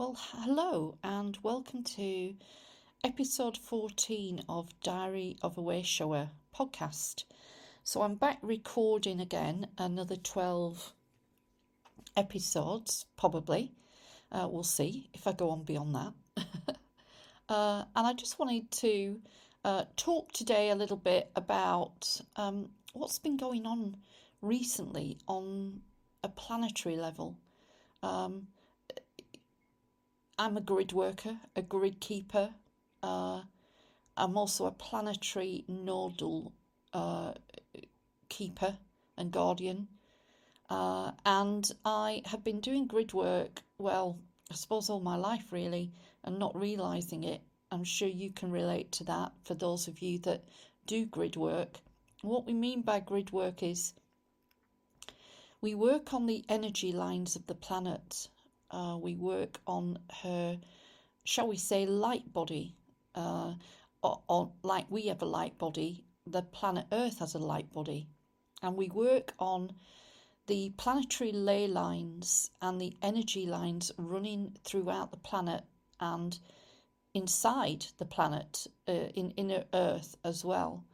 Well, hello and welcome to episode 14 of Diary of a Wayshower podcast. So I'm back recording again another 12 episodes, probably. We'll see if I go on beyond that. And I just wanted to talk today a little bit about what's been going on recently on a planetary level. I'm a grid worker, a grid keeper. I'm also a planetary nodal keeper and guardian. And I have been doing grid work, well, I suppose all my life really, and not realising it. I'm sure you can relate to that for those of you that do grid work. What we mean by grid work is we work on the energy lines of the planet. We work on her, shall we say, light body. Or like we have a light body, the planet Earth has a light body. And we work on the planetary ley lines and the energy lines running throughout the planet and inside the planet, in inner Earth as well.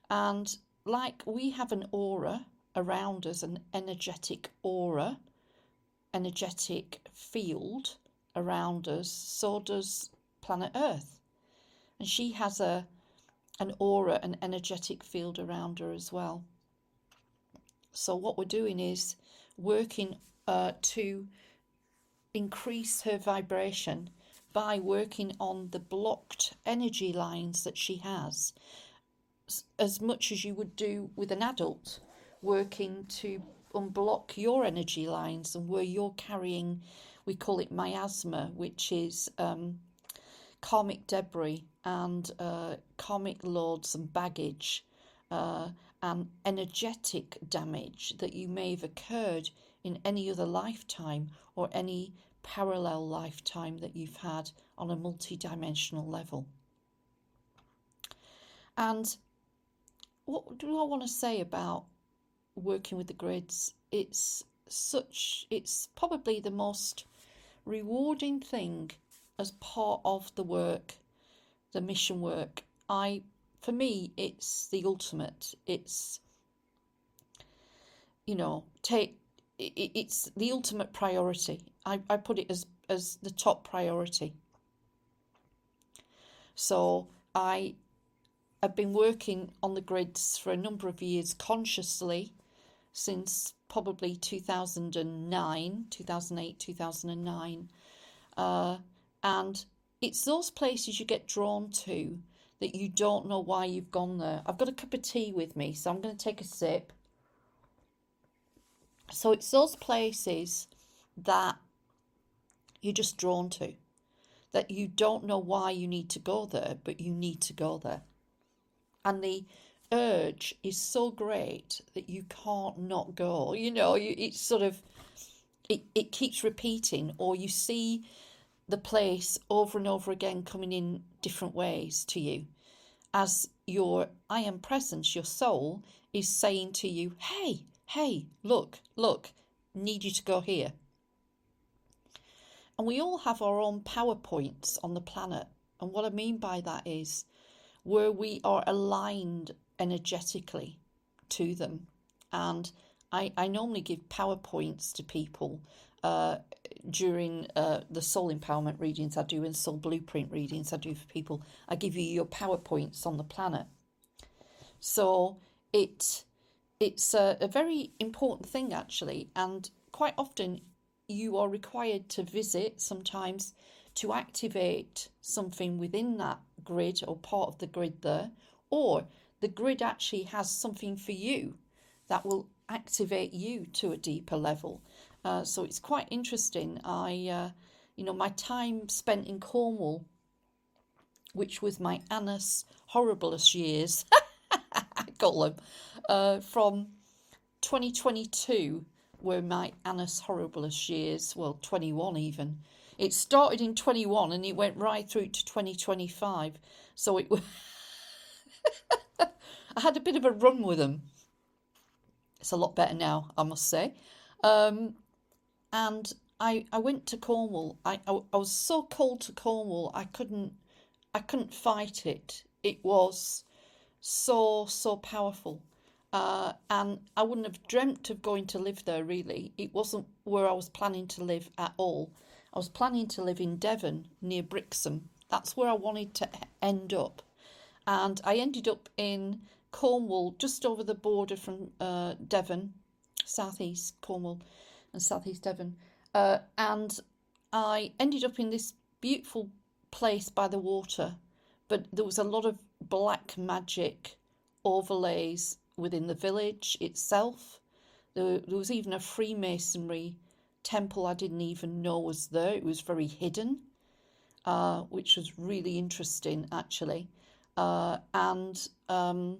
And like we have an aura around us, an energetic aura, energetic field around us, so does planet Earth. And she has an aura, an energetic field around her as well. So what we're doing is working to increase her vibration by working on the blocked energy lines that she has, as much as you would do with an adult, working to unblock your energy lines and where you're carrying, we call it miasma, which is karmic debris and karmic loads and baggage and energetic damage that you may have occurred in any other lifetime or any parallel lifetime that you've had on a multi-dimensional level. And what do I want to say about working with the grids? It's probably the most rewarding thing as part of the work, the mission work. For me, it's the ultimate. It's, it's the ultimate priority. I put it as the top priority. So I have been working on the grids for a number of years consciously, since probably 2009, 2008, 2009. And it's those places you get drawn to that you don't know why you've gone there. I've got a cup of tea with me, so I'm going to take a sip. So it's those places that you're just drawn to, that you don't know why you need to go there, but you need to go there. And the urge is so great that you can't not go. It's sort of, it keeps repeating, or you see the place over and over again coming in different ways to you, as your I am presence, your soul, is saying to you, hey, look, need you to go here. And we all have our own power points on the planet. And what I mean by that is where we are aligned energetically to them. And I normally give power points to people during the soul empowerment readings I do and soul blueprint readings I do for people. I give you your power points on the planet. So it's a very important thing, actually, and quite often you are required to visit sometimes to activate something within that grid or part of the grid there, or the grid actually has something for you that will activate you to a deeper level. So it's quite interesting. My time spent in Cornwall, which was my annus horribilis years, I call them, from 2022 were my annus horribilis years, well, 21 even. It started in 21 and it went right through to 2025. So it was I had a bit of a run with them. It's a lot better now, I must say. And I went to Cornwall. I was so cold to Cornwall. I couldn't fight it. It was so powerful. And I wouldn't have dreamt of going to live there, really. It wasn't where I was planning to live at all. I was planning to live in Devon, near Brixham. That's where I wanted to end up. And I ended up in Cornwall, just over the border from Devon, southeast Cornwall and southeast Devon. And I ended up in this beautiful place by the water, but there was a lot of black magic overlays within the village itself. There was even a Freemasonry temple I didn't even know was there. It was very hidden, which was really interesting, actually. And there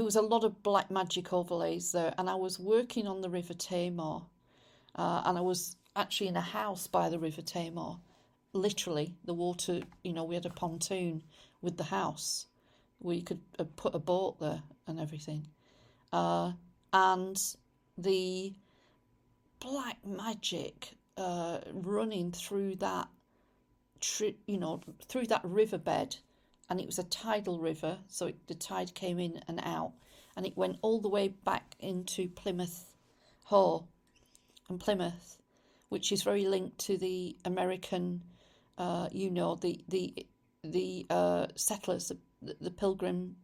was a lot of black magic overlays there. And I was working on the River Tamar, and I was actually in a house by the River Tamar. Literally, the water, we had a pontoon with the house where you could put a boat there and everything. And the black magic running through that, through that riverbed, and it was a tidal river, so the tide came in and out, and it went all the way back into Plymouth Hoe and Plymouth, which is very linked to the American, the settlers, the pilgrim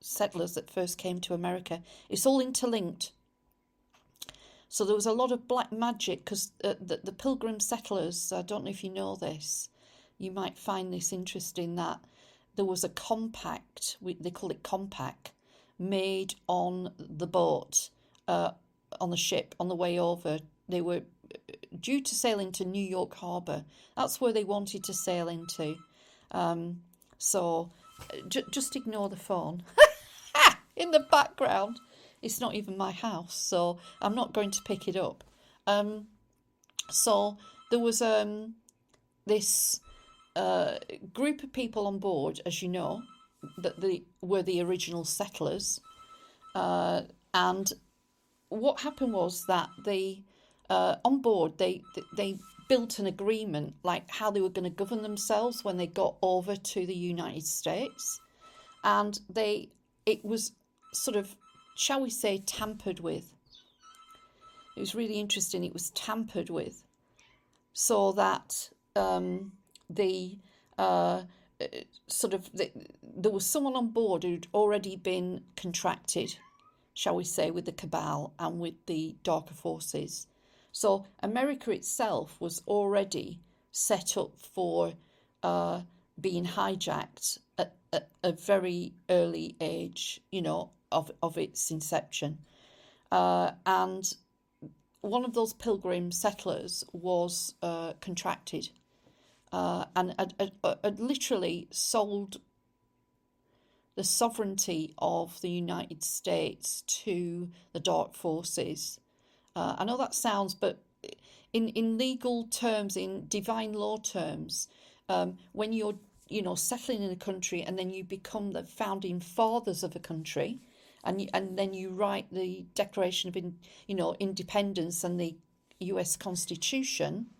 settlers that first came to America. It's all interlinked. So there was a lot of black magic because the pilgrim settlers, I don't know if you know this, you might find this interesting, that there was a compact, they call it compact, made on the boat, on the ship, on the way over. They were due to sail into New York Harbour. That's where they wanted to sail into. So just ignore the phone in the background. It's not even my house, so I'm not going to pick it up. So there was this group of people on board, as you know, that were the original settlers. And what happened was that they on board they built an agreement, like how they were going to govern themselves when they got over to the United States, and it was sort of, shall we say, tampered with. It was really interesting. It was tampered with, so that there was someone on board who'd already been contracted, shall we say, with the cabal and with the darker forces. So America itself was already set up for being hijacked at a very early age, of its inception. And one of those pilgrim settlers was contracted and had literally sold the sovereignty of the United States to the dark forces. I know that sounds, but in legal terms, in divine law terms, when you're settling in a country and then you become the founding fathers of a country, and then you write the Declaration of Independence and the U.S. Constitution,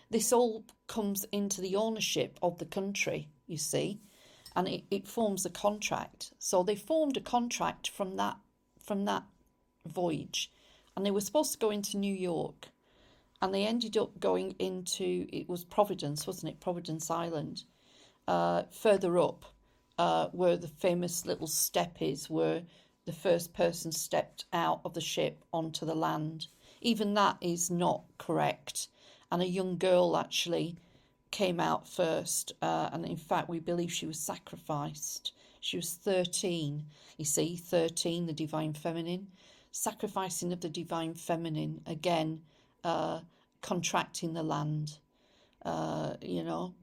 this all comes into the ownership of the country, you see, and it forms a contract. So they formed a contract from that voyage, and they were supposed to go into New York, and they ended up going into, it was Providence, wasn't it? Providence Island, further up, where the famous little step is, where the first person stepped out of the ship onto the land. Even that is not correct. And a young girl actually came out first, and in fact we believe she was sacrificed. She was 13, you see, 13, the divine feminine, sacrificing of the divine feminine, again, contracting the land,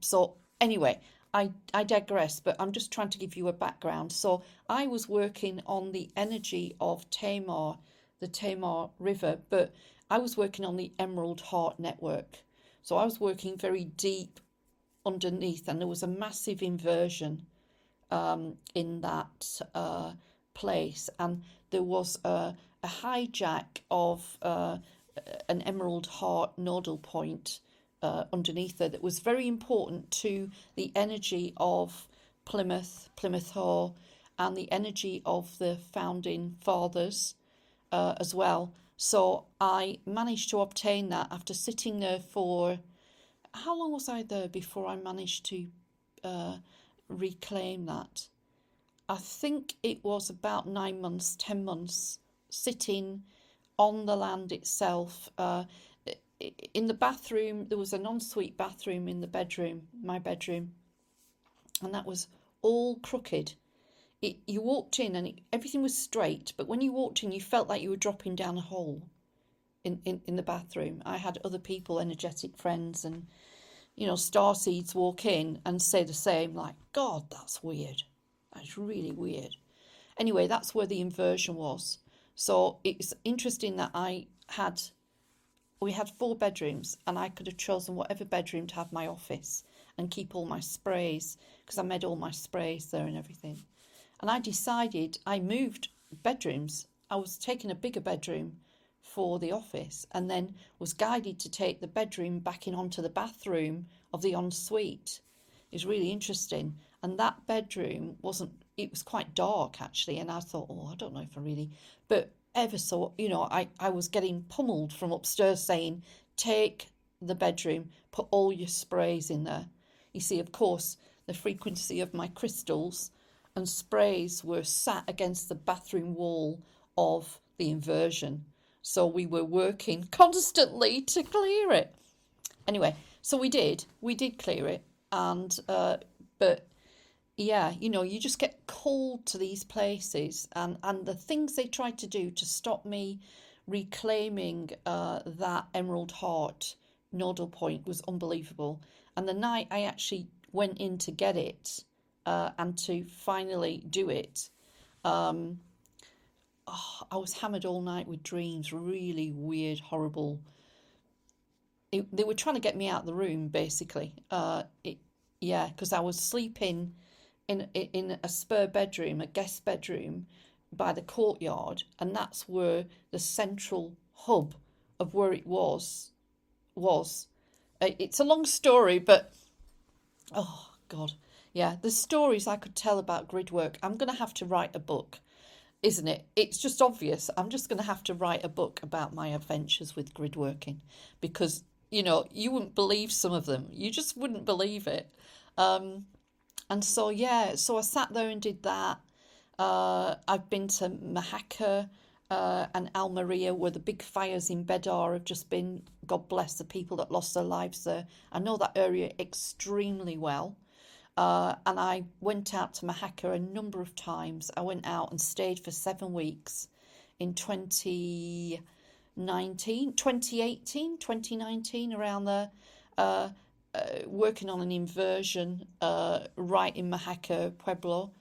So anyway, I digress, but I'm just trying to give you a background. So I was working on the energy of Tamar, the Tamar River, but I was working on the Emerald Heart Network. So I was working very deep underneath, and there was a massive inversion in that place, and there was a hijack of an emerald heart nodal point underneath her that was very important to the energy of Plymouth Hall, and the energy of the founding fathers as well. So I managed to obtain that after sitting there for, how long was I there before I managed to reclaim that? I think it was about 9 months, 10 months sitting on the land itself. In the bathroom, there was an ensuite bathroom in the bedroom, my bedroom, and that was all crooked. You walked in and everything was straight, but when you walked in, you felt like you were dropping down a hole in the bathroom. I had other people, energetic friends, and starseeds walk in and say the same, like, God, that's weird. That's really weird. Anyway, that's where the inversion was. So it's interesting that we had 4 bedrooms, and I could have chosen whatever bedroom to have my office and keep all my sprays, because I made all my sprays there and everything. And I moved bedrooms. I was taking a bigger bedroom for the office, and then was guided to take the bedroom back in onto the bathroom of the ensuite. It was really interesting. And that bedroom it was quite dark actually. And I thought, oh, I don't know if I really, but ever so, I was getting pummeled from upstairs saying, take the bedroom, put all your sprays in there. You see, of course, the frequency of my crystals and sprays were sat against the bathroom wall of the inversion. So we were working constantly to clear it. Anyway, so we did clear it. And, but yeah, you just get called to these places, and the things they tried to do to stop me reclaiming that emerald heart nodal point was unbelievable. And the night I actually went in to get it and to finally do it, I was hammered all night with dreams, really weird, horrible. They were trying to get me out of the room, basically. Because I was sleeping in a spare bedroom, a guest bedroom by the courtyard, and that's where the central hub of where it was. It's a long story, but oh God, yeah, the stories I could tell about grid work. I'm going to have to write a book, isn't it? It's just obvious. I'm just going to have to write a book about my adventures with grid working, because you wouldn't believe some of them. You just wouldn't believe it. And so, so I sat there and did that. I've been to Mahaka and Almeria, where the big fires in Bedar have just been. God bless the people that lost their lives there. I know that area extremely well. And I went out to Mahaka a number of times. I went out and stayed for 7 weeks in 2019, around there. Working on an inversion right in Mahaka Pueblo,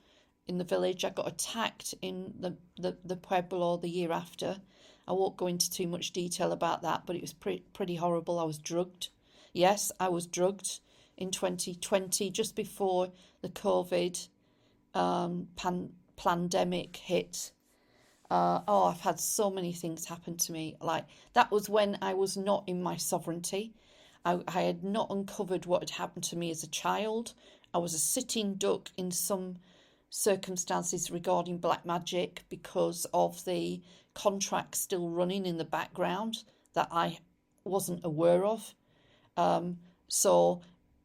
in the village. I got attacked in the Pueblo the year after. I won't go into too much detail about that, but it was pretty horrible. I was drugged. Yes, I was drugged in 2020, just before the COVID pandemic hit. I've had so many things happen to me. Like, that was when I was not in my sovereignty. I had not uncovered what had happened to me as a child. I was a sitting duck in some circumstances regarding black magic because of the contract still running in the background that I wasn't aware of. So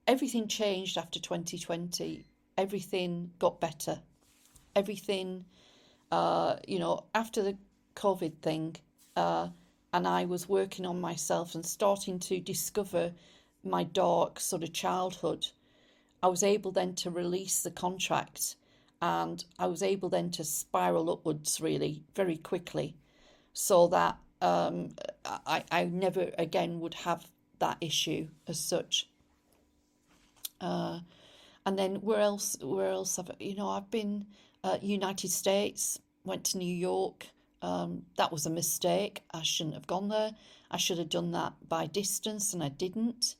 everything changed after 2020. Everything got better. Everything, after the COVID thing, and I was working on myself and starting to discover my dark sort of childhood. I was able then to release the contract, and I was able then to spiral upwards really very quickly, so that I never again would have that issue as such. And then where else have I've been United States, went to New York. That was a mistake. I shouldn't have gone there. I should have done that by distance, and I didn't.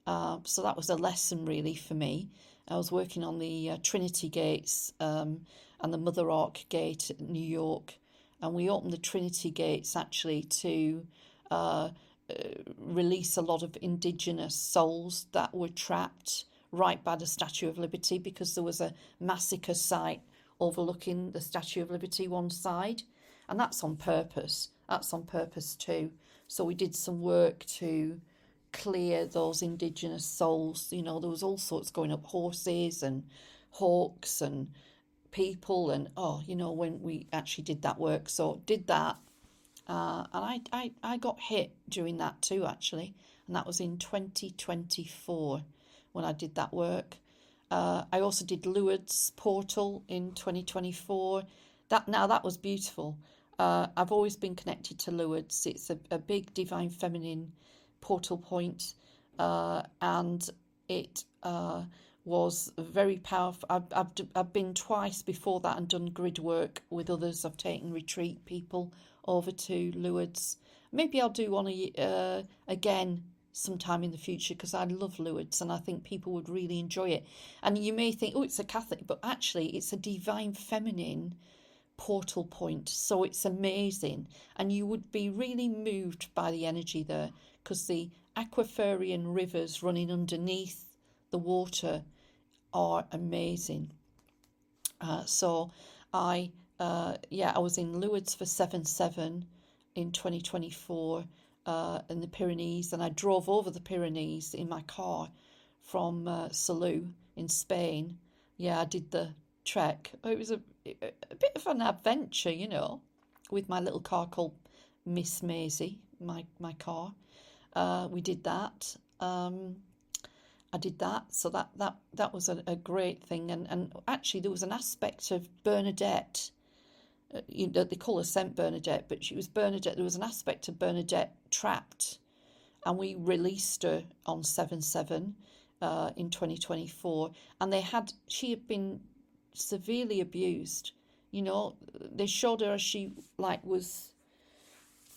So that was a lesson really for me. I was working on the Trinity Gates and the Mother Ark Gate at New York, and we opened the Trinity Gates actually to release a lot of indigenous souls that were trapped right by the Statue of Liberty, because there was a massacre site overlooking the Statue of Liberty one side, and that's on purpose. That's on purpose too. So we did some work to clear those indigenous souls. You know, there was all sorts going up, horses and hawks and people, and oh, you know, when we actually did that work. So did that, and I got hit during that too, actually, and that was in 2024 when I did that work. I also did Lourdes portal in 2024. That was beautiful. I've always been connected to Lourdes. It's a big divine feminine portal point, and it was very powerful. I've been twice before that and done grid work with others. I've taken retreat people over to Lourdes. Maybe I'll do one again sometime in the future, because I love Lourdes and I think people would really enjoy it. And you may think, oh, it's a Catholic, but actually it's a divine feminine portal point, so it's amazing, and you would be really moved by the energy there, because the aquiferian rivers running underneath the water are amazing. So I was in Lourdes for 7/7 in 2024 in the Pyrenees, and I drove over the Pyrenees in my car from Salou in Spain. Yeah, I did the trek. It was a bit of an adventure, you know, with my little car called Miss Maisie, my car. We did that. I did that, so that was a great thing. And actually there was an aspect of Bernadette. You know, they call her Saint Bernadette, but she was Bernadette. There was an aspect of Bernadette trapped, and we released her on 7/7 in 2024. And she had been severely abused. You know, they showed her as she was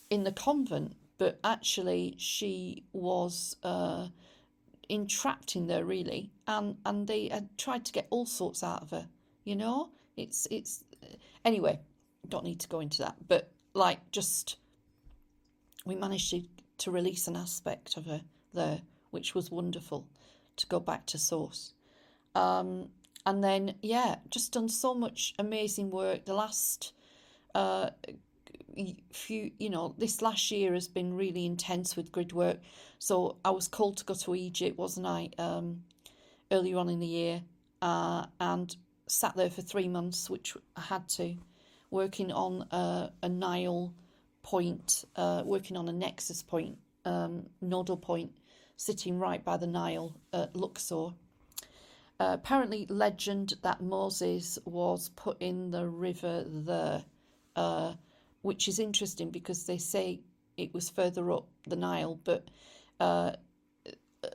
in the convent, but actually she was entrapped in there, really, and they had tried to get all sorts out of her. You know, it's anyway. Don't need to go into that, but just we managed to release an aspect of her there, which was wonderful, to go back to source. And then just done so much amazing work. The last few, this last year has been really intense with grid work. So I was called to go to Egypt, wasn't I, earlier on in the year, and sat there for 3 months, which I had to, working on a Nile point, working on a nexus point, nodal point, sitting right by the Nile at Luxor. Apparently legend that Moses was put in the river there, which is interesting because they say it was further up the Nile, but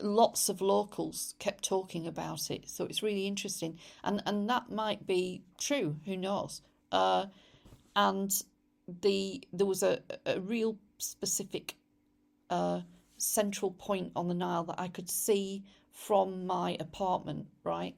lots of locals kept talking about it, so it's really interesting, and that might be true, who knows. And there was a real specific central point on the Nile that I could see from my apartment, right?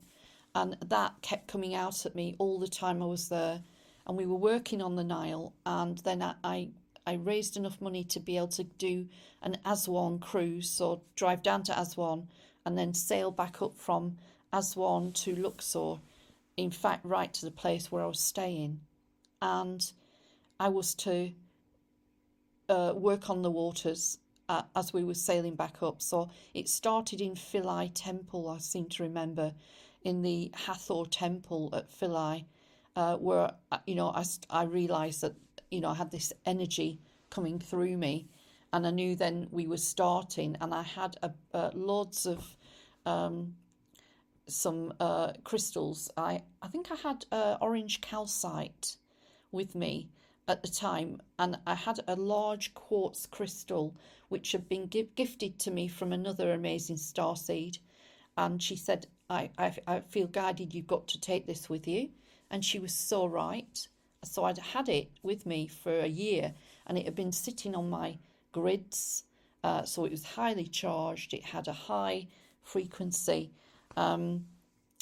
And that kept coming out at me all the time I was there. And we were working on the Nile, and then I raised enough money to be able to do an Aswan cruise, so drive down to Aswan and then sail back up from Aswan to Luxor, in fact right to the place where I was staying. And I was to work on the waters as we were sailing back up. So it started in Philae Temple, I seem to remember, in the Hathor Temple at Philae, where, I realised that, I had this energy coming through me, and I knew then we were starting, and I had loads of some crystals. I think I had orange calcite with me at the time, and I had a large quartz crystal which had been gifted to me from another amazing starseed, and she said, I feel guided, you've got to take this with you. And she was so right. So I'd had it with me for a year, and it had been sitting on my grids, so it was highly charged, it had a high frequency. I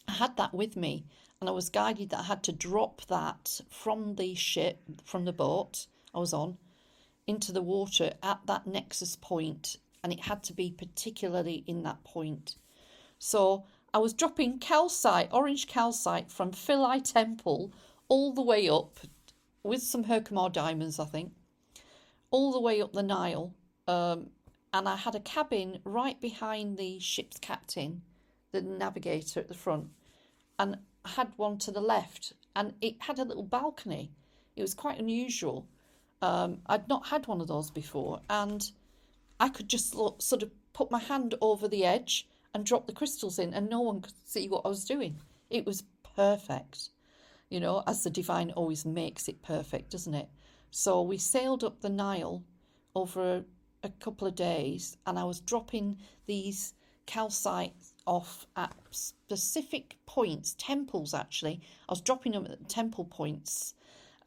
had that with me, and I was guided that I had to drop that from the ship, from the boat I was on, into the water at that nexus point, and it had to be particularly in that point. So I was dropping calcite, orange calcite from Philae Temple all the way up with some Herkimer diamonds, I think, all the way up the Nile. And I had a cabin right behind the ship's captain, the navigator at the front, and I had one to the left, and it had a little balcony. It was quite unusual. I'd not had one of those before, and I could just sort of put my hand over the edge and drop the crystals in, and no one could see what I was doing. It was perfect, as the divine always makes it perfect, doesn't it? So we sailed up the Nile over a couple of days, and I was dropping these calcite off at specific points, temples actually. I was dropping them at temple points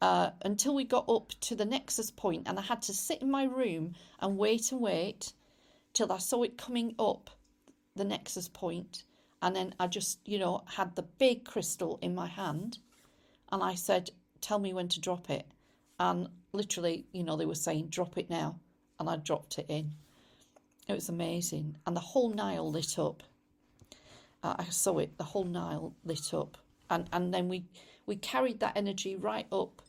until we got up to the nexus point, and I had to sit in my room and wait till I saw it coming up the nexus point, and then I just had the big crystal in my hand, and I said, tell me when to drop it. And literally, they were saying, drop it now, and I dropped it in. It was amazing, and the whole Nile lit up. I saw it, the whole Nile lit up, and then we carried that energy right up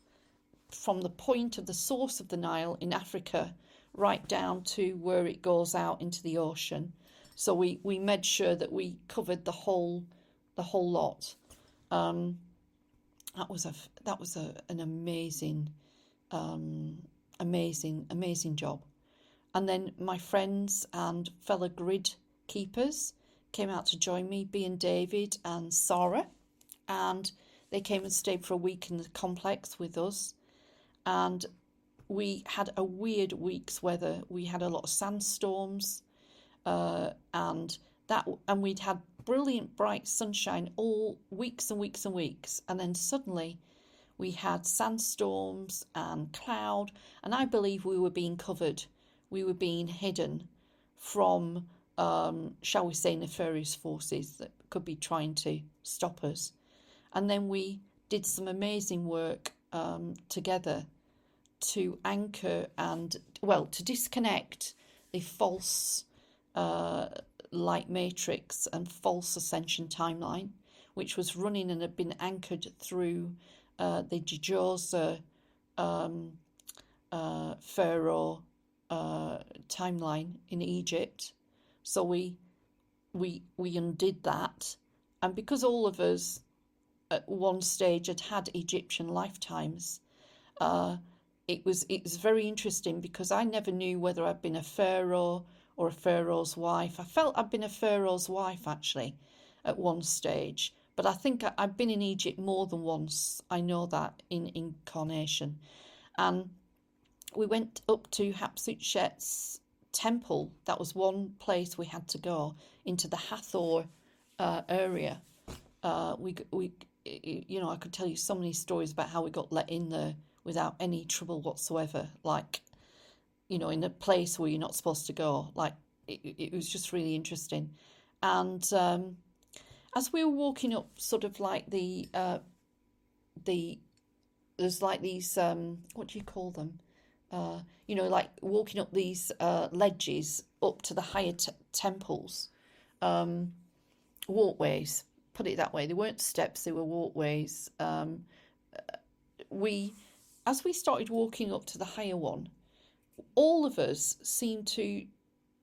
from the point of the source of the Nile in Africa right down to where it goes out into the ocean. So we made sure that we covered the whole lot. That was an amazing job. And then my friends and fellow grid keepers came out to join me, B and David and Sarah, and they came and stayed for a week in the complex with us. And we had a weird week's weather. We had a lot of sandstorms, and we'd had brilliant bright sunshine all weeks and weeks and weeks, and then suddenly we had sandstorms and cloud, and I believe we were being covered. We were being hidden from, shall we say, nefarious forces that could be trying to stop us. And then we did some amazing work together to anchor and, to disconnect the false light matrix and false ascension timeline, which was running and had been anchored through the Djoser Pharaoh timeline in Egypt. So we undid that, and because all of us at one stage had Egyptian lifetimes, it was very interesting, because I never knew whether I'd been a pharaoh or a pharaoh's wife. I felt I'd been a pharaoh's wife actually at one stage, but I think I've been in Egypt more than once. I know that in incarnation. And we went up to Hatshepsut's temple. That was one place we had to go, into the Hathor area. I could tell you so many stories about how we got let in there without any trouble whatsoever, like, in a place where you're not supposed to go. Like, it was just really interesting. And as we were walking up sort of like there's like these, what do you call them? Like walking up these ledges up to the higher temples, walkways, put it that way. They weren't steps, they were walkways. As we started walking up to the higher one, all of us seemed to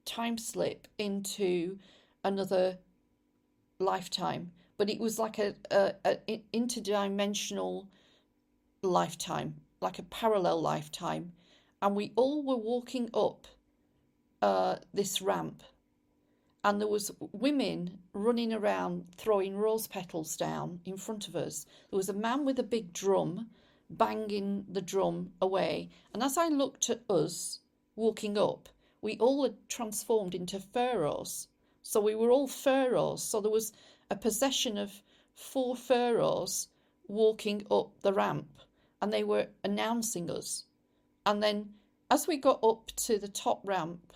time slip into another lifetime, but it was like a interdimensional lifetime, like a parallel lifetime, and we all were walking up this ramp, and there was women running around throwing rose petals down in front of us. There was a man with a big drum banging the drum away, and as I looked at us walking up, we all had transformed into pharaohs. So we were all pharaohs. So there was a procession of 4 pharaohs walking up the ramp, and they were announcing us. And then as we got up to the top ramp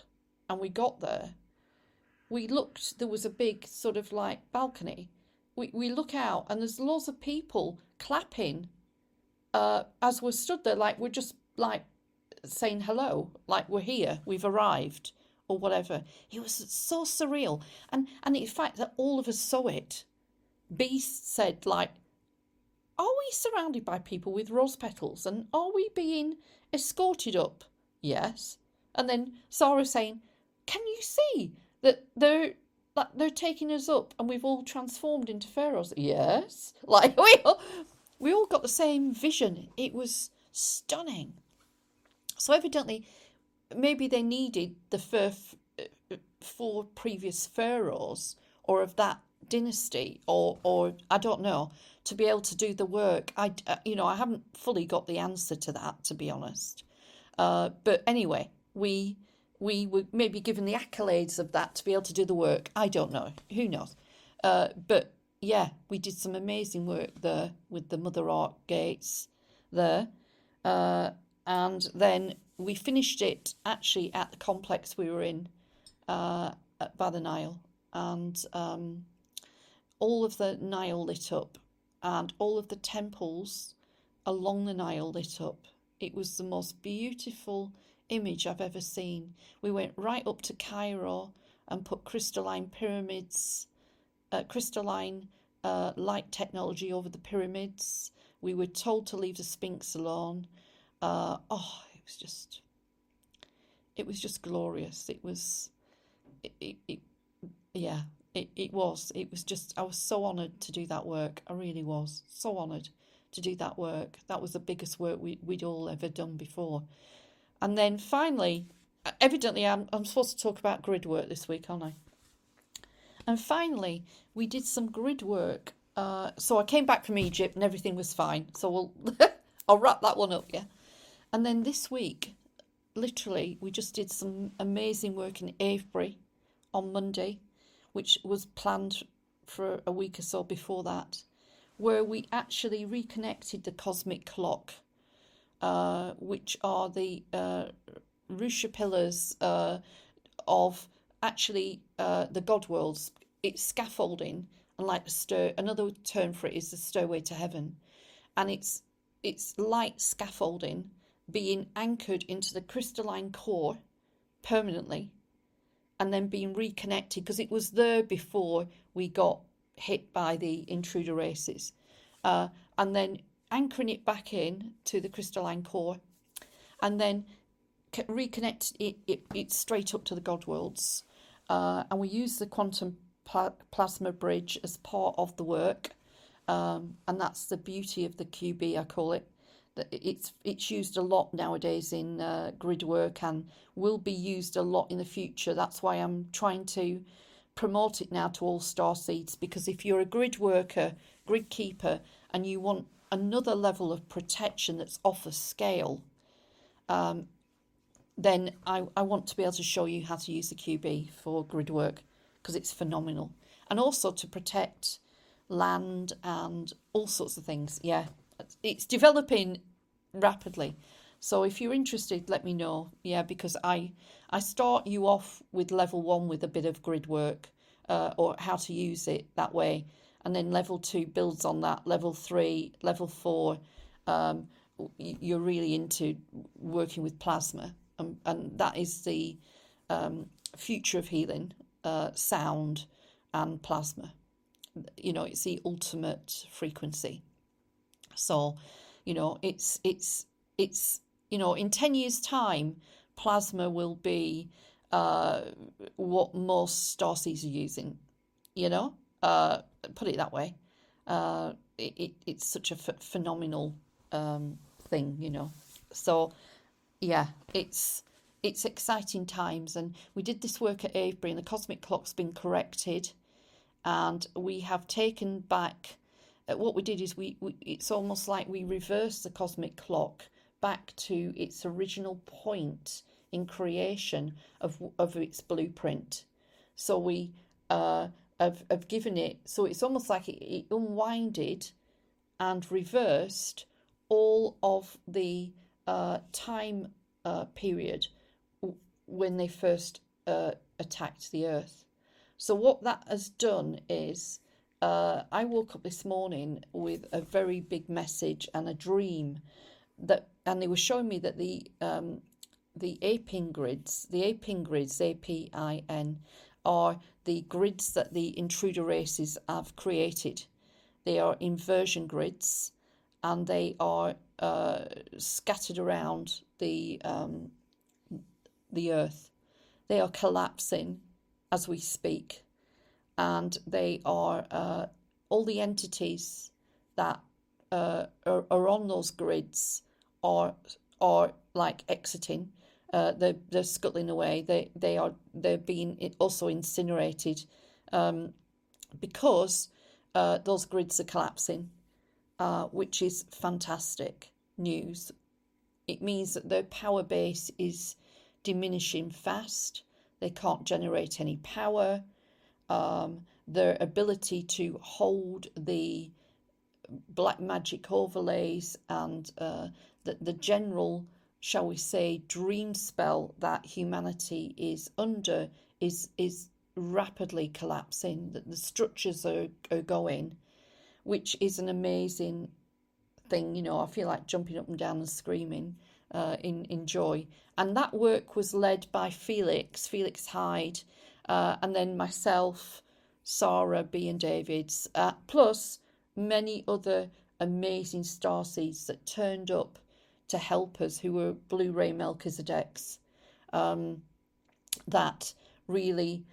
and we got there, we looked, there was a big sort of like balcony. We look out, and there's lots of people clapping as we're stood there, like we're just like saying hello, like we're here, we've arrived, or whatever. It was so surreal. And the fact that all of us saw it. Beast said, like, are we surrounded by people with rose petals? And are we being escorted up? Yes. And then Sarah saying, can you see that they're taking us up and we've all transformed into pharaohs? Yes. Like, we all got the same vision. It was stunning. So evidently, maybe they needed the first four previous pharaohs or of that dynasty, or I don't know, to be able to do the work. I haven't fully got the answer to that, to be honest. But anyway, we were maybe given the accolades of that to be able to do the work. I don't know. Who knows? But yeah, we did some amazing work there with the Mother Ark gates there. And then we finished it actually at the complex we were in by the Nile. And all of the Nile lit up and all of the temples along the Nile lit up. It was the most beautiful image I've ever seen. We went right up to Cairo and put crystalline pyramids, crystalline light technology over the pyramids. We were told to leave the Sphinx alone. It was just glorious. It was, yeah, it was. It was just, I was so honoured to do that work. I really was so honoured to do that work. That was the biggest work we'd all ever done before. And then finally, evidently, I'm supposed to talk about grid work this week, aren't I? And finally, we did some grid work. So I came back from Egypt and everything was fine. So I'll wrap that one up, yeah. And then this week, literally, we just did some amazing work in Avebury on Monday, which was planned for a week or so before that, where we actually reconnected the cosmic clock, which are the Rusha pillars of actually the God worlds. It's scaffolding, and like another term for it is the stairway to heaven, and it's light scaffolding being anchored into the crystalline core permanently, and then being reconnected because it was there before we got hit by the intruder races, and then anchoring it back in to the crystalline core, and then reconnect it straight up to the God worlds. And we use the quantum plasma bridge as part of the work, and that's the beauty of the QB, I call it. It's used a lot nowadays in grid work and will be used a lot in the future. That's why I'm trying to promote it now to all starseeds, because if you're a grid worker, grid keeper, and you want another level of protection that's off a scale, then I want to be able to show you how to use the QB for grid work, because it's phenomenal. And also to protect land and all sorts of things. Yeah, it's developing rapidly. So if you're interested, let me know. Yeah, because I start you off with level 1 with a bit of grid work, or how to use it that way. And then level 2 builds on that. Level 3, level 4, you're really into working with plasma. And that is the future of healing, sound and plasma. It's the ultimate frequency. So, it's in 10 years' time, plasma will be what most starseeds are using, put it that way. It's such a phenomenal thing, So, yeah, it's exciting times. And we did this work at Avebury, and the cosmic clock's been corrected, and we have taken back. What we did is it's almost like we reversed the cosmic clock back to its original point in creation of its blueprint. So we have given it, so it's almost like it unwinded and reversed all of the time period when they first attacked the Earth. So what that has done is, I woke up this morning with a very big message and a dream and they were showing me that the the apin grids, APIN, are the grids that the intruder races have created. They are inversion grids, and they are scattered around the Earth. They are collapsing as we speak, and they are all the entities that are on those grids are like exiting. They're scuttling away. They're being also incinerated because those grids are collapsing, which is fantastic news. It means that their power base is diminishing fast. They can't generate any power. Their ability to hold the black magic overlays and the general, shall we say, dream spell that humanity is under is rapidly collapsing. That the structures are going, which is an amazing thing. I feel like jumping up and down and screaming in joy. And that work was led by Felix Hyde, and then myself, Sarah B and Davids, plus many other amazing starseeds that turned up to help us, who were Blu-ray Melchizedeks, that really,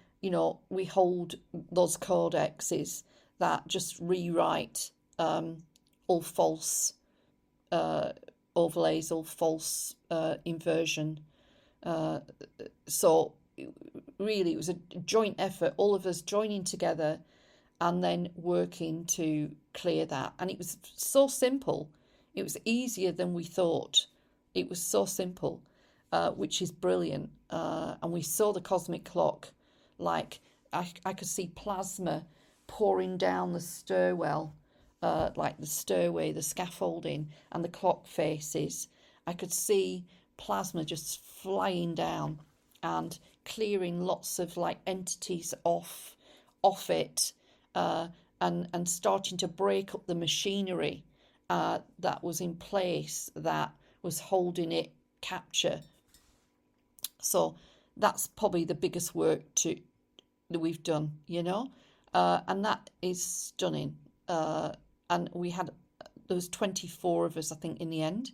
we hold those codexes that just rewrite all false overlays, all false inversion. So really it was a joint effort, all of us joining together and then working to clear that. And it was so simple. It was easier than we thought. It was so simple, which is brilliant. And we saw the cosmic clock, like I could see plasma pouring down the stairwell, like the stairway, the scaffolding, and the clock faces. I could see plasma just flying down and clearing lots of like entities off it, and starting to break up the machinery that was in place that was holding it capture. So that's probably the biggest work that we've done, and that is stunning. And there was 24 of us, I think, in the end.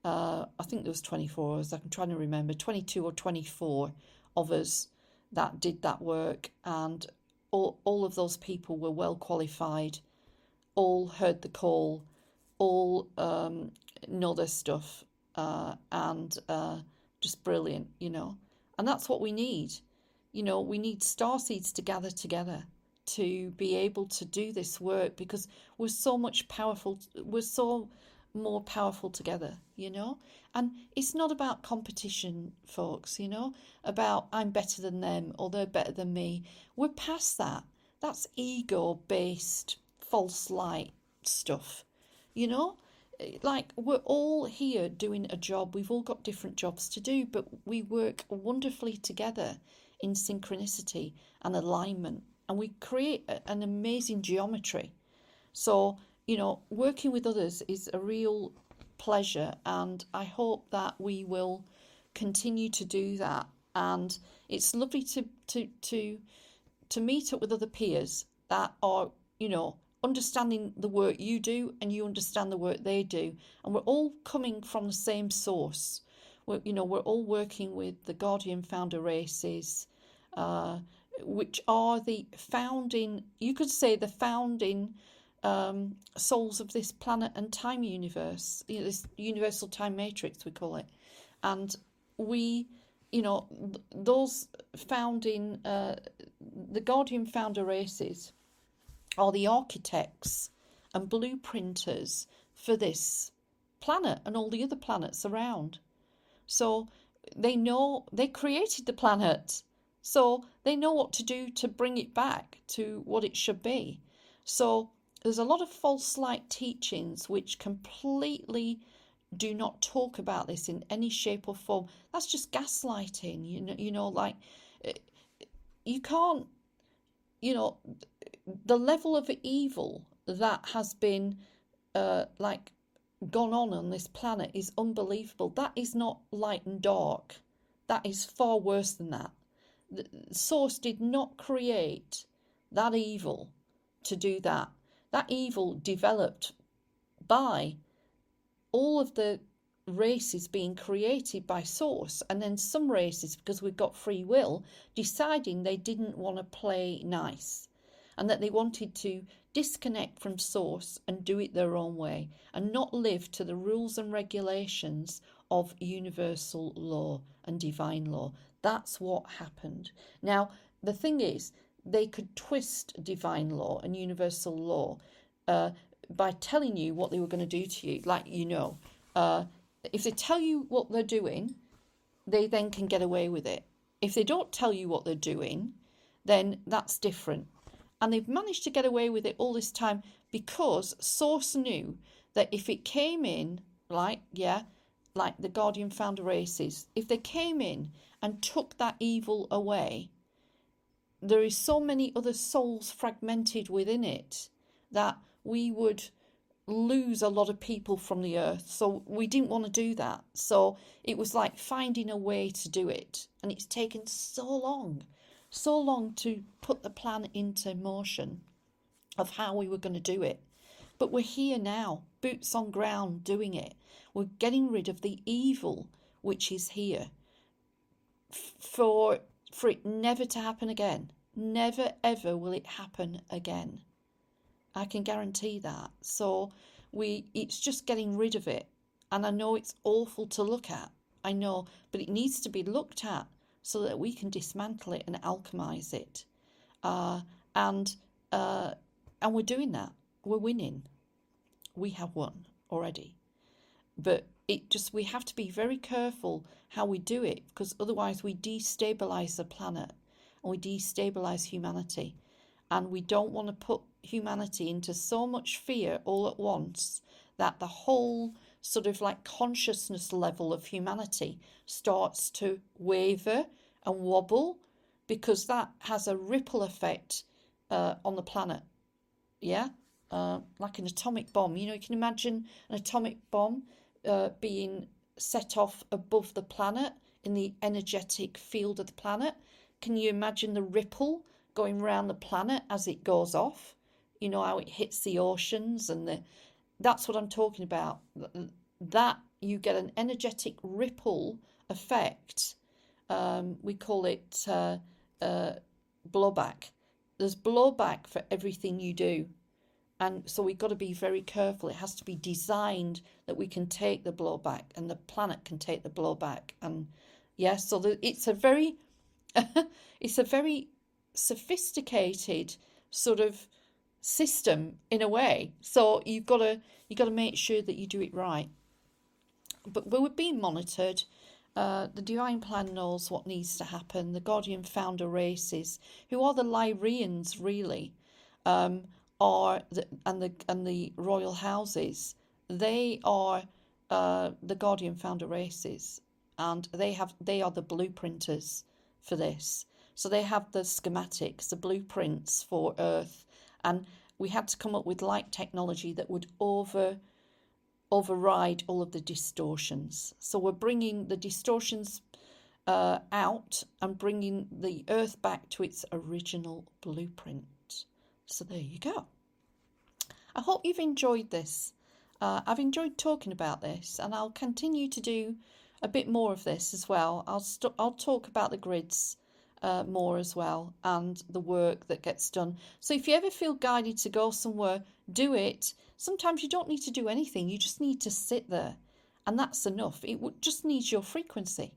I think there was 24 of us. I'm trying to remember, 22 or 24 of us that did that work, and all of those people were well qualified, all heard the call, all know their stuff, and just brilliant, And that's what we need. We need starseeds to gather together to be able to do this work, because we're so more powerful together, and it's not about competition, folks, about I'm better than them or they're better than me. We're past that. That's ego-based false light stuff, like we're all here doing a job. We've all got different jobs to do, but we work wonderfully together in synchronicity and alignment, and we create an amazing geometry. So, working with others is a real pleasure, and I hope that we will continue to do that. And it's lovely to meet up with other peers that are, understanding the work you do, and you understand the work they do, and we're all coming from the same source. We're all working with the Guardian Founder races, which are the founding, you could say, the founding souls of this planet and time universe, this universal time matrix, we call it. And we, those founding, the Guardian Founder races are the architects and blueprinters for this planet and all the other planets around. So they created the planet, so they know what to do to bring it back to what it should be. So there's a lot of false light teachings which completely do not talk about this in any shape or form. That's just gaslighting, like you can't, the level of evil that has been gone on this planet is unbelievable. That is not light and dark. That is far worse than that. The Source did not create that evil to do that. That evil developed by all of the races being created by Source, and then some races, because we've got free will, deciding they didn't want to play nice and that they wanted to disconnect from Source and do it their own way and not live to the rules and regulations of universal law and divine law. That's what happened. Now, the thing is, they could twist divine law and universal law by telling you what they were going to do to you, like if they tell you what they're doing, they then can get away with it. If they don't tell you what they're doing, then that's different. And they've managed to get away with it all this time because Source knew that if it came in, like the Guardian Founder races, if they came in and took that evil away, there is so many other souls fragmented within it that we would lose a lot of people from the earth. So we didn't want to do that. So it was like finding a way to do it. And it's taken so long to put the plan into motion of how we were going to do it. But we're here now, boots on ground, doing it. We're getting rid of the evil which is here for it never to happen again. Never ever will it happen again. I can guarantee that. So it's just getting rid of it. And I know it's awful to look at. I know, but it needs to be looked at so that we can dismantle it and alchemize it. And we're doing that. We're winning. We have won already. But we have to be very careful how we do it, because otherwise we destabilize the planet and we destabilize humanity. And we don't want to put humanity into so much fear all at once that the whole sort of like consciousness level of humanity starts to waver and wobble, because that has a ripple effect on the planet. Yeah, like an atomic bomb. You can imagine an atomic bomb being set off above the planet in the energetic field of the planet. Can you imagine the ripple going around the planet as it goes off? You know how it hits the oceans, and that's what I'm talking about. That you get an energetic ripple effect. We call it blowback. There's blowback for everything you do. And so we've got to be very careful. It has to be designed that we can take the blowback and the planet can take the blowback. And yes, so it's a very it's a very sophisticated sort of system in a way. So you've got to make sure that you do it right. But we're being monitored. The divine plan knows what needs to happen. The Guardian Founder races, who are the Lyrians really, and the royal houses, they are the Guardian Founder races, and they are the blueprinters for this. So they have the schematics, the blueprints for Earth, and we had to come up with light technology that would override all of the distortions. So we're bringing the distortions out and bringing the Earth back to its original blueprint. So there you go. I hope you've enjoyed this. I've enjoyed talking about this, and I'll continue to do a bit more of this as well. I'll talk about the grids more as well, and the work that gets done. So if you ever feel guided to go somewhere, do it. Sometimes you don't need to do anything. You just need to sit there, and that's enough. Just needs your frequency.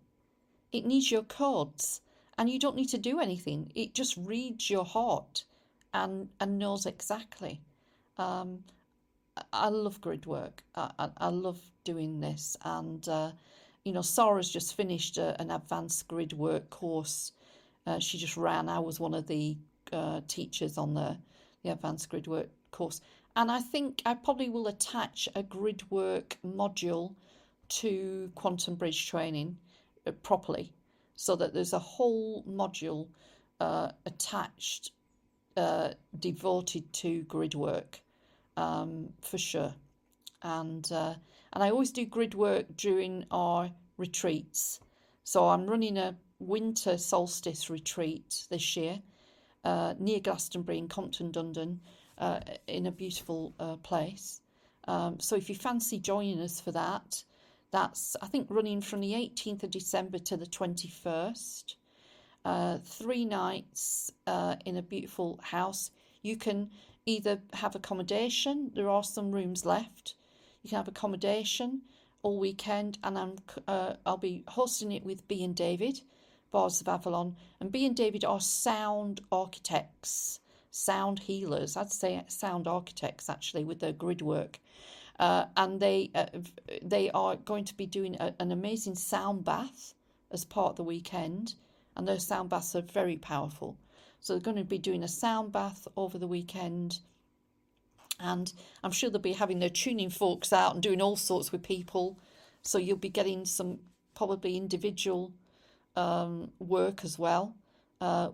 It needs your codes, and you don't need to do anything. It just reads your heart and knows exactly. I love grid work. I love doing this, and Sarah's just finished an advanced grid work course. She just ran. I was one of the teachers on the advanced grid work course, and I think I probably will attach a grid work module to quantum bridge training properly, so that there's a whole module attached devoted to grid work, for sure. and I always do grid work during our retreats. So I'm running a winter solstice retreat this year near Glastonbury in Compton, Dundon, in a beautiful place. So if you fancy joining us for that, that's, I think, running from the 18th of December to the 21st. 3 nights in a beautiful house. You can either have accommodation, there are some rooms left. You can have accommodation all weekend, and I'll be hosting it with B and David, Bars of Avalon. And B and David are sound architects, sound healers. I'd say sound architects actually, with their grid work. And they are going to be doing an amazing sound bath as part of the weekend, and those sound baths are very powerful. So they're going to be doing a sound bath over the weekend, and I'm sure they'll be having their tuning forks out and doing all sorts with people. So you'll be getting some probably individual work as well,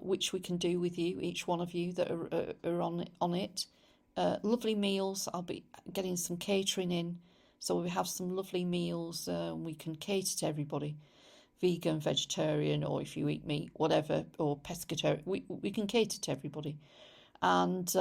which we can do with you, each one of you that are on it. Lovely meals. I'll be getting some catering in, so we have some lovely meals. We can cater to everybody, vegan, vegetarian, or if you eat meat, whatever, or pescatarian. We can cater to everybody, and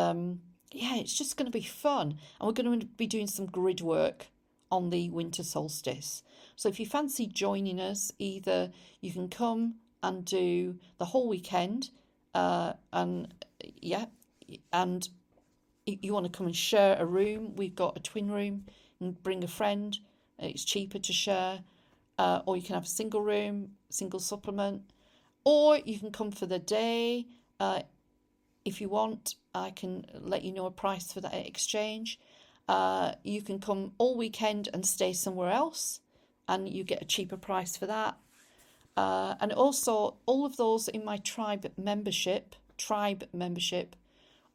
yeah, it's just going to be fun. And we're going to be doing some grid work on the winter solstice. So if you fancy joining us, either you can come and do the whole weekend, and yeah, and you want to come and share a room, we've got a twin room, and bring a friend. It's cheaper to share, or you can have a single room, single supplement, or you can come for the day. If you want, I can let you know a price for that exchange. You can come all weekend and stay somewhere else, and you get a cheaper price for that. And also, all of those in my tribe membership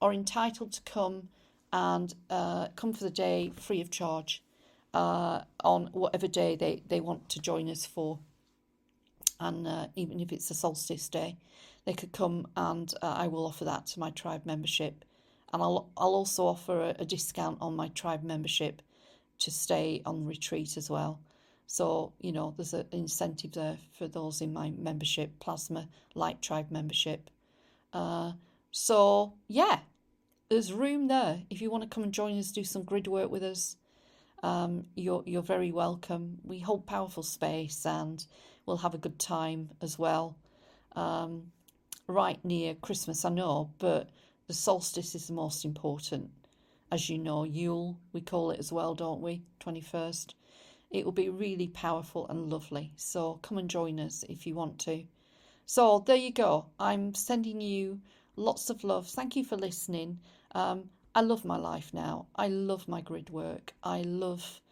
are entitled to come and come for the day free of charge on whatever day they want to join us for. And even if it's a solstice day, they could come, and I will offer that to my tribe membership. And I'll also offer a discount on my tribe membership to stay on retreat as well. So, you know, there's an incentive there for those in my membership, Plasma Light Tribe membership. So, yeah, there's room there. If you want to come and join us, do some grid work with us, you're very welcome. We hold powerful space, and we'll have a good time as well. Right near Christmas, I know, but the solstice is the most important. As you know, Yule, we call it as well, don't we? 21st. It will be really powerful and lovely. So come and join us if you want to. So there you go. I'm sending you lots of love. Thank you for listening. I love my life now. I love my grid work. I love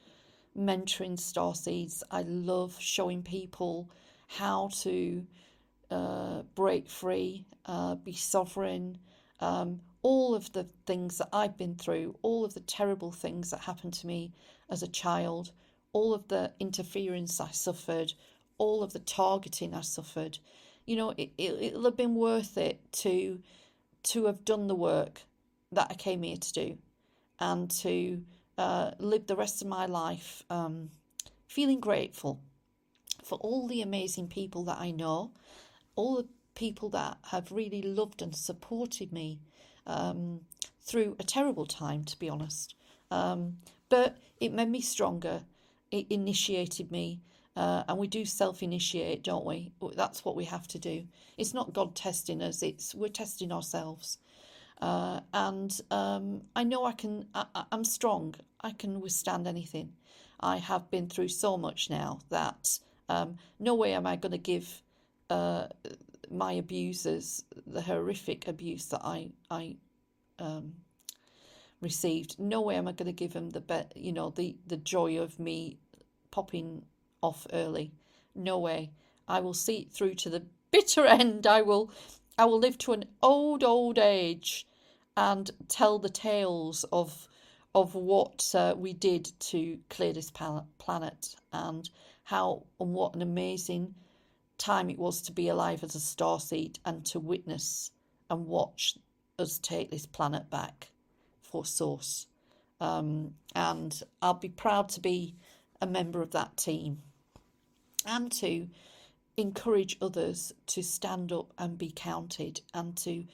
mentoring starseeds. I love showing people how to break free, be sovereign, all of the things that I've been through, all of the terrible things that happened to me as a child, all of the interference I suffered, all of the targeting I suffered. You know, it'll have been worth it to have done the work that I came here to do, and to live the rest of my life feeling grateful for all the amazing people that I know, all the people that have really loved and supported me through a terrible time, to be honest. But it made me stronger. It initiated me. And we do self-initiate, don't we? That's what we have to do. It's not God testing us. We're testing ourselves. And I know I'm strong. I can withstand anything. I have been through so much now that no way am I going to give my abusers the horrific abuse that I received. No way am I going to give them the joy of me popping off early. No way. I will see it through to the bitter end. I will live to an old age and tell the tales of what we did to clear this planet, and what an amazing time it was to be alive as a starseed, and to witness and watch us take this planet back for source. And I'll be proud to be a member of that team and to encourage others to stand up and be counted and to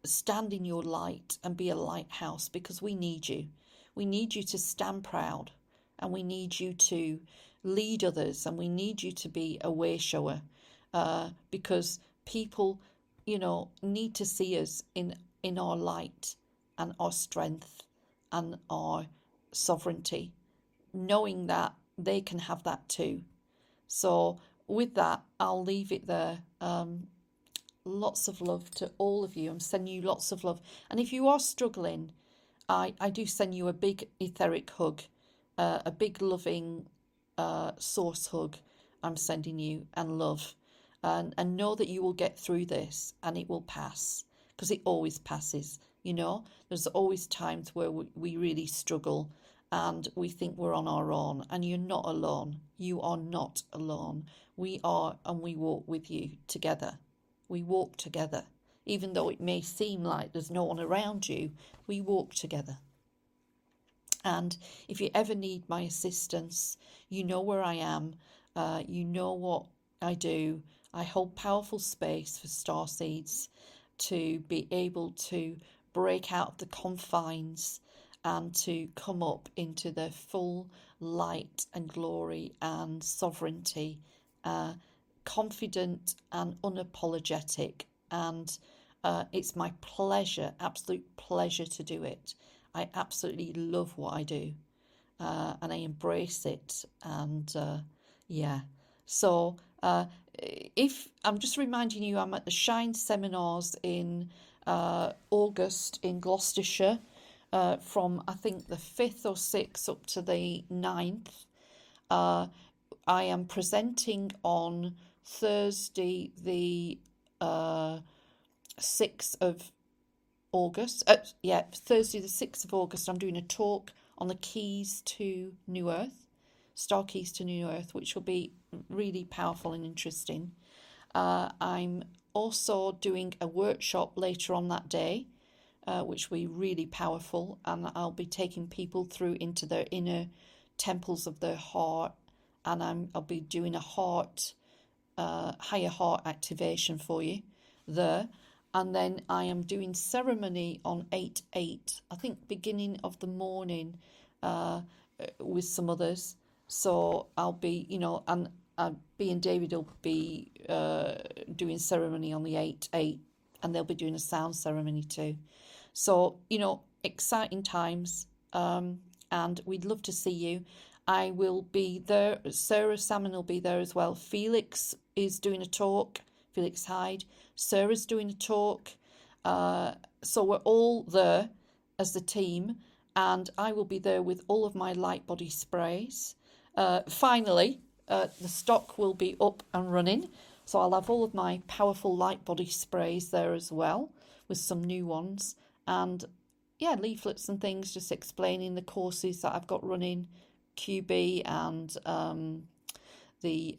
stand in your light and be a lighthouse, because we need you. We need you to stand proud, and we need you to lead others, and we need you to be a way shower, because people, need to see us in our light and our strength and our sovereignty, knowing that they can have that too. So with that, I'll leave it there. Lots of love to all of you. I'm sending you lots of love. And if you are struggling, I do send you a big etheric hug, a big loving source hug I'm sending you, and love. And know that you will get through this and it will pass, because it always passes. There's always times where we really struggle and we think we're on our own, and you're not alone. You are not alone. We are, and we walk with you together. We walk together. Even though it may seem like there's no one around you, we walk together. And if you ever need my assistance, you know where I am. You know what I do. I hold powerful space for starseeds to be able to break out of the confines and to come up into their full light and glory and sovereignty, confident and unapologetic. And it's my pleasure, absolute pleasure, to do it. I absolutely love what I do, and I embrace it. And yeah, so if I'm just reminding you, I'm at the Shine seminars in August in Gloucestershire, from I think the 5th or 6th up to the 9th. I am presenting on Thursday the 6th of August. Thursday the 6th of August, I'm doing a talk on the keys to New Earth, star keys to New Earth, which will be really powerful and interesting. I'm also doing a workshop later on that day, which will be really powerful, and I'll be taking people through into their inner temples of their heart, and I'll be doing a higher heart activation for you there. And then I am doing ceremony on 8/8, I think beginning of the morning, with some others. So I'll be, and B and David will be doing ceremony on the 8/8, and they'll be doing a sound ceremony too. So, exciting times, and we'd love to see you. I will be there. Sarah Salmon will be there as well. Felix is doing a talk. Felix Hyde. Sarah's doing a talk. So we're all there as the team, and I will be there with all of my light body sprays. Finally, the stock will be up and running, so I'll have all of my powerful light body sprays there as well, with some new ones, and leaflets and things just explaining the courses that I've got running, QB and the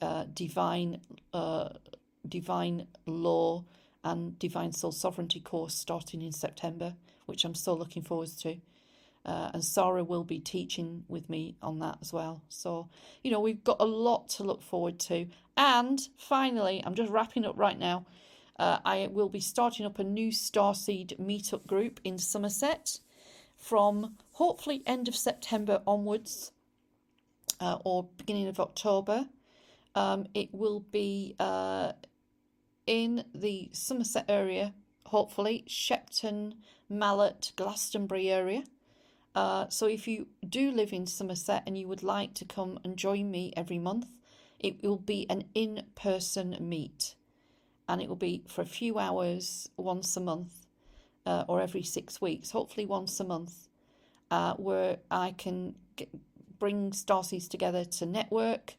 divine law and divine soul sovereignty course starting in September, which I'm so looking forward to. And Sarah will be teaching with me on that as well. So, we've got a lot to look forward to. And finally, I'm just wrapping up right now. I will be starting up a new Starseed meetup group in Somerset from hopefully end of September onwards, or beginning of October. It will be in the Somerset area, hopefully, Shepton, Mallet, Glastonbury area. So if you do live in Somerset and you would like to come and join me every month, it will be an in-person meet, and it will be for a few hours once a month, or every 6 weeks, hopefully once a month, where I can bring starseeds together to network,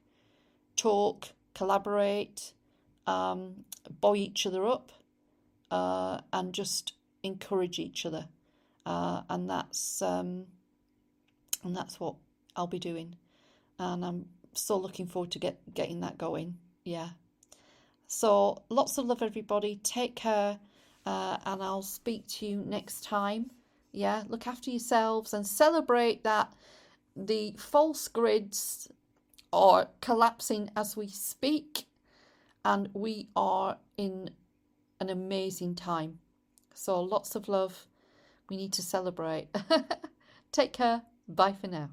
talk, collaborate, buoy each other up, and just encourage each other, and that's what I'll be doing, and I'm so looking forward to getting that going. Yeah. So lots of love, everybody. Take care, and I'll speak to you next time Yeah, look after yourselves and celebrate that the false grids are collapsing as we speak, and we are in an amazing time. So lots of love. We need to celebrate. Take care. Bye for now.